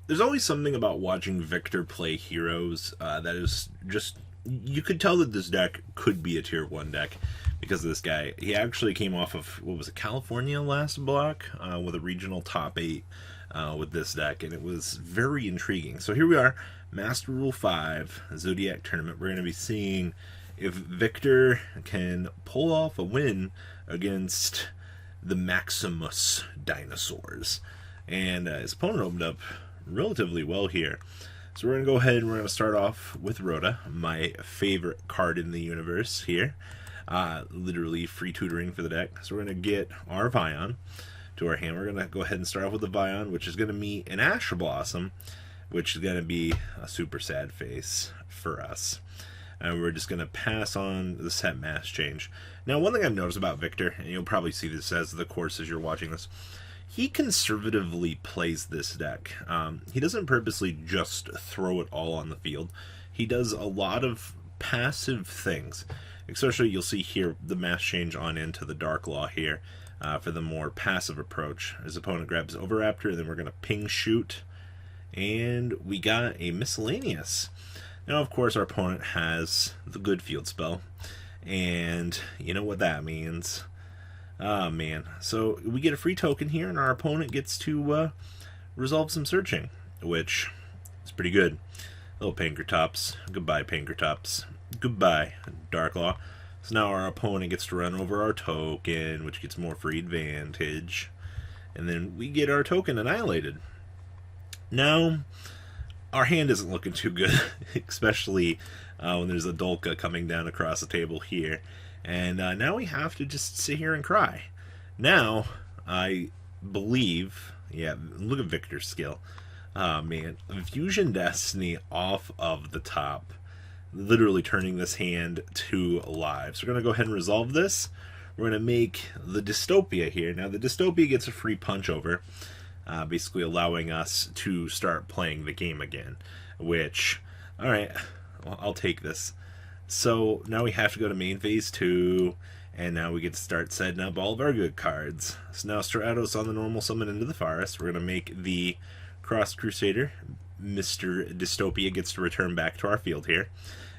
There's always something about watching Victor play heroes that is just. You could tell that this deck could be a tier 1 deck because of this guy. He actually came off of, what was it, California last block with a regional top 8 with this deck, and it was very intriguing. So here we are, Master Rule 5 Zodiac Tournament. We're going to be seeing if Victor can pull off a win against the Maximus dinosaurs. And his opponent opened up relatively well here. So we're going to go ahead and we're going to start off with Rhoda, my favorite card in the universe here. Literally free tutoring for the deck. So we're going to get our Vion to our hand. We're going to go ahead and start off with the Vion, which is going to meet an Asher Blossom, which is going to be a super sad face for us. And we're just going to pass on the set mass change. Now, one thing I've noticed about Victor, and you'll probably see this as the course as you're watching this, he conservatively plays this deck. He doesn't purposely just throw it all on the field. He does a lot of passive things. Especially, you'll see here the mass change on into the Dark Law here for the more passive approach. His opponent grabs Overraptor, and then we're going to ping shoot. And we got a Miscellaneous. Now, of course, our opponent has the good field spell. And you know what that means. Oh, man. So we get a free token here, and our opponent gets to resolve some searching, which is pretty good. Little Pankratops. Goodbye, Pankratops. Goodbye, Darklaw. So now our opponent gets to run over our token, which gets more free advantage. And then we get our token annihilated. Now, our hand isn't looking too good, especially when there's a Dolka coming down across the table here. And now we have to just sit here and cry. Now, I believe, yeah, look at Victor's skill. Oh, man. Fusion Destiny off of the top, literally turning this hand to live. So we're going to go ahead and resolve this. We're going to make the Dystopia here. Now, the Dystopia gets a free punch over, basically allowing us to start playing the game again, which, all right, well, I'll take this. So now we have to go to main phase 2, and now we get to start setting up all of our good cards. So now Stratos on the normal summon into the forest. We're going to make the Cross Crusader. Mr. Dystopia gets to return back to our field here.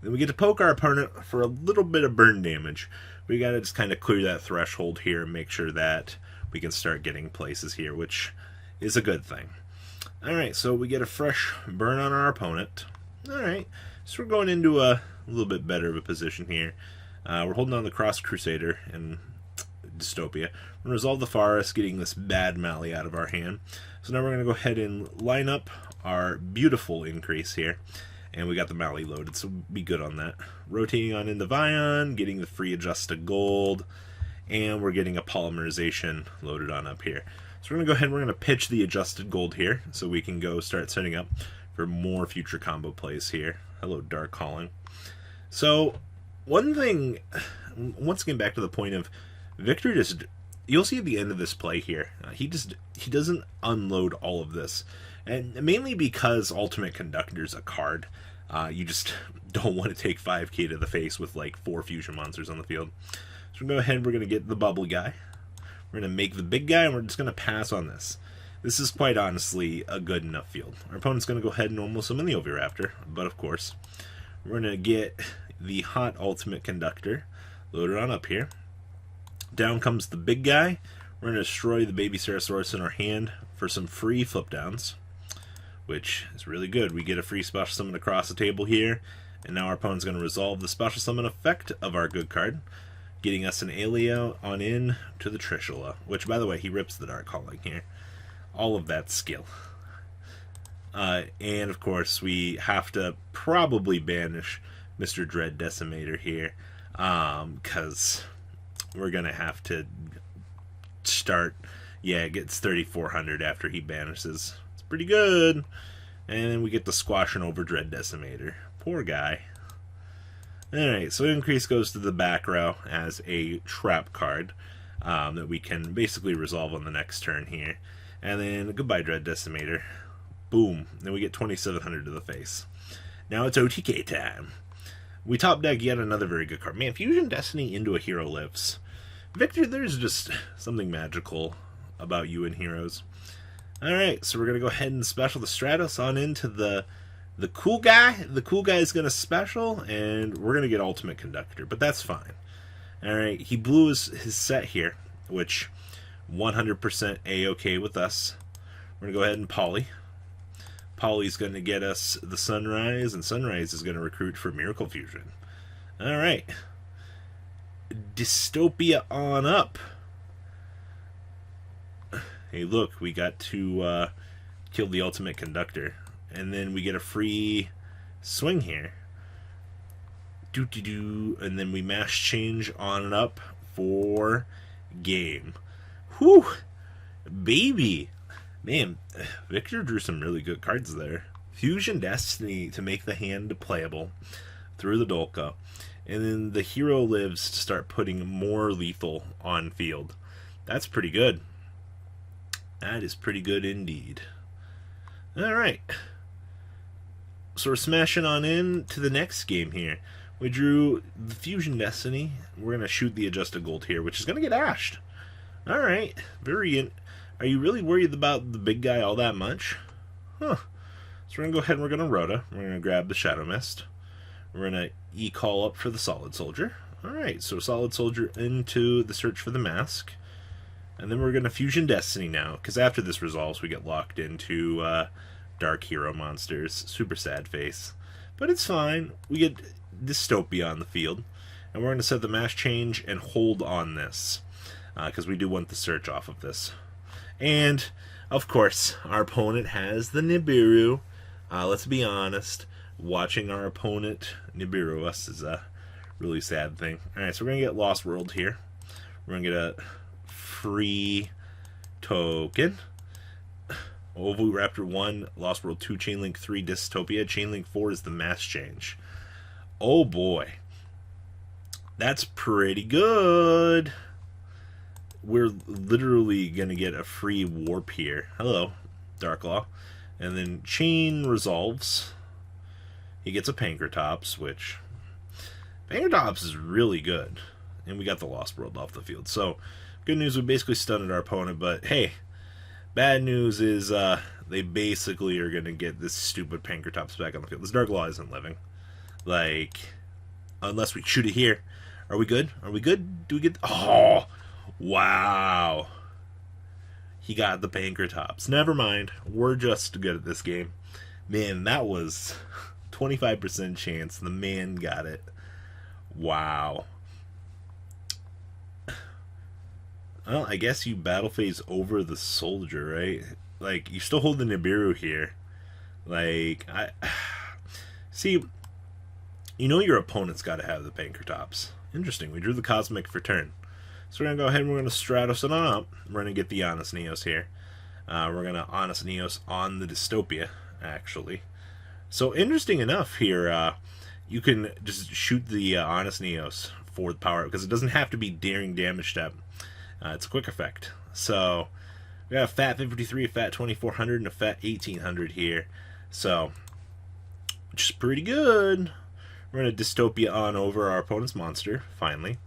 Then we get to poke our opponent for a little bit of burn damage. We got to just kind of clear that threshold here and make sure that we can start getting places here, which is a good thing. Alright, so we get a fresh burn on our opponent. Alright, so we're going into a little bit better of a position here. We're holding on the Cross Crusader and Dystopia. We're going to resolve the forest, getting this bad Mally out of our hand. So now we're going to go ahead and line up our beautiful increase here. And we got the Mally loaded, so be good on that. Rotating on into Vion, getting the free adjusted gold, and we're getting a polymerization loaded on up here. So we're going to go ahead and we're going to pitch the adjusted gold here so we can go start setting up for more future combo plays here. Hello, Dark Calling. So, one thing, once again back to the point of Victor just, you'll see at the end of this play here, he doesn't unload all of this. And mainly because Ultimate Conductor's a card, you just don't want to take 5k to the face with like 4 fusion monsters on the field. So we're going to go ahead and we're going to get the bubbly guy. We're going to make the big guy, and we're just going to pass on this. This is quite honestly a good enough field. Our opponent's going to go ahead and normal summon the Oviraptor, but of course, we're going to get the hot Ultimate Conductor loaded on up here. Down comes the big guy. We're going to destroy the baby Ceratosaurus in our hand for some free flip downs, which is really good. We get a free special summon across the table here, and now our opponent's going to resolve the special summon effect of our good card, getting us an Aleo on in to the Trishula, which, by the way, he rips the Dark Calling here. All of that skill. And, of course, we have to probably banish Mr. Dread Decimator here, because we're going to have to start, yeah, it gets 3,400 after he banishes. It's pretty good. And then we get the squashing over Dread Decimator. Poor guy. Alright, so Increase goes to the back row as a trap card that we can basically resolve on the next turn here. And then goodbye Dread Decimator. Boom. Then we get 2,700 to the face. Now it's OTK time. We top deck yet another very good card. Man, Fusion Destiny into a Hero Lives. Victor, there's just something magical about you and Heroes. Alright, so we're going to go ahead and special the Stratos on into the cool guy. The cool guy is going to special, and we're going to get Ultimate Conductor, but that's fine. Alright, he blew his set here, which 100% A-okay with us. We're going to go ahead and Poly. Poly's going to get us the Sunrise, and Sunrise is going to recruit for Miracle Fusion. Alright. Dystopia on up. Hey, look, we got to kill the Ultimate Conductor. And then we get a free swing here. Doo-doo-doo. And then we mash change on and up for game. Whew! Baby! Man, Victor drew some really good cards there. Fusion Destiny to make the hand playable through the Dolka. And then the hero lives to start putting more lethal on field. That's pretty good. That is pretty good indeed. Alright. So we're smashing on in to the next game here. We drew the Fusion Destiny. We're going to shoot the Adjusted Gold here, which is going to get ashed. Alright. Are you really worried about the big guy all that much? Huh. So we're going to go ahead and we're going to Rhoda. We're going to grab the Shadow Mist. We're going to E-call up for the Solid Soldier. Alright, so Solid Soldier into the Search for the Mask. And then we're going to Fusion Destiny now, because after this resolves, we get locked into Dark Hero monsters. Super sad face. But it's fine. We get Dystopia on the field. And we're going to set the mash change and hold on this, because we do want the search off of this. And, of course, our opponent has the Nibiru. Let's be honest. Watching our opponent Nibiru us is a really sad thing. Alright, so we're going to get Lost World here. We're going to get a free token. Oviraptor 1, Lost World 2, Chainlink 3, Dystopia. Chainlink 4 is the mass change. Oh boy. That's pretty good. We're literally going to get a free warp here. Hello, Darklaw. And then Chain resolves. He gets a Pankratops, which... Pankratops is really good. And we got the Lost World off the field. So, good news, we basically stunned our opponent, but hey, bad news is they basically are going to get this stupid Pankratops back on the field. This Darklaw isn't living. Like, unless we shoot it here. Are we good? Are we good? Do we get... Oh! Wow! He got the Pankratops. Never mind. We're just good at this game. Man, that was 25% chance. The man got it. Wow. Well, I guess you battle phase over the soldier, right? Like, you still hold the Nibiru here. Like, see, you know your opponent's got to have the Pankratops. Interesting. We drew the Cosmic for turn. So we're going to go ahead and we're going to Stratos it on up. We're going to get the Honest Neos here. We're going to Honest Neos on the Dystopia, actually. So, interesting enough here, you can just shoot the Honest Neos for the power, because it doesn't have to be Daring Damage Step. It's a quick effect. So, we got a Fat 53, a Fat 2400, and a Fat 1800 here. So, which is pretty good. We're going to Dystopia on over our opponent's monster, finally.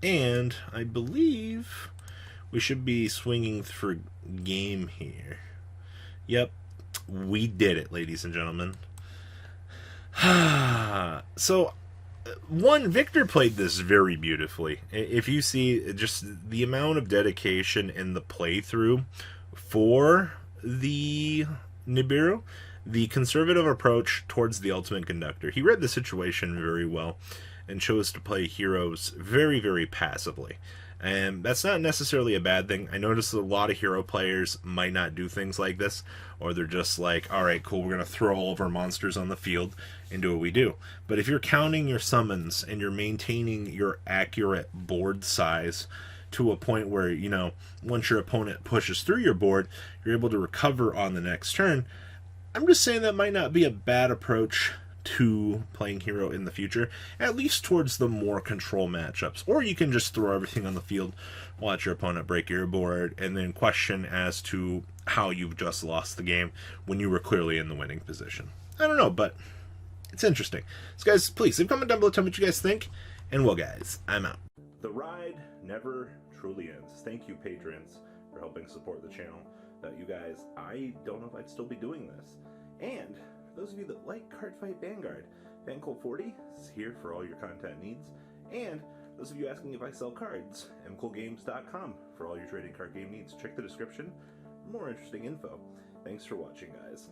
And I believe we should be swinging for game here. Yep, we did it, ladies and gentlemen. So, Victor played this very beautifully. If you see just the amount of dedication in the playthrough for the Nibiru, the conservative approach towards the Ultimate Conductor. He read the situation very well and chose to play heroes very, very passively. And that's not necessarily a bad thing. I noticed a lot of hero players might not do things like this, or they're just like, alright, cool, we're going to throw all of our monsters on the field and do what we do. But if you're counting your summons and you're maintaining your accurate board size to a point where, you know, once your opponent pushes through your board, you're able to recover on the next turn, I'm just saying that might not be a bad approach to playing hero in the future, at least towards the more control matchups. Or you can just throw everything on the field, watch your opponent break your board, and then question as to how you've just lost the game when you were clearly in the winning position. I don't know, but it's interesting. So guys, please leave a comment down below, tell me what you guys think, and well guys, I'm out. The ride never truly ends. Thank you, patrons, for helping support the channel. Without you guys, I don't know if I'd still be doing this. And for those of you that like Cardfight Vanguard, FanColt40 is here for all your content needs. And those of you asking if I sell cards, mcoolgames.com for all your trading card game needs. Check the description for more interesting info. Thanks for watching, guys.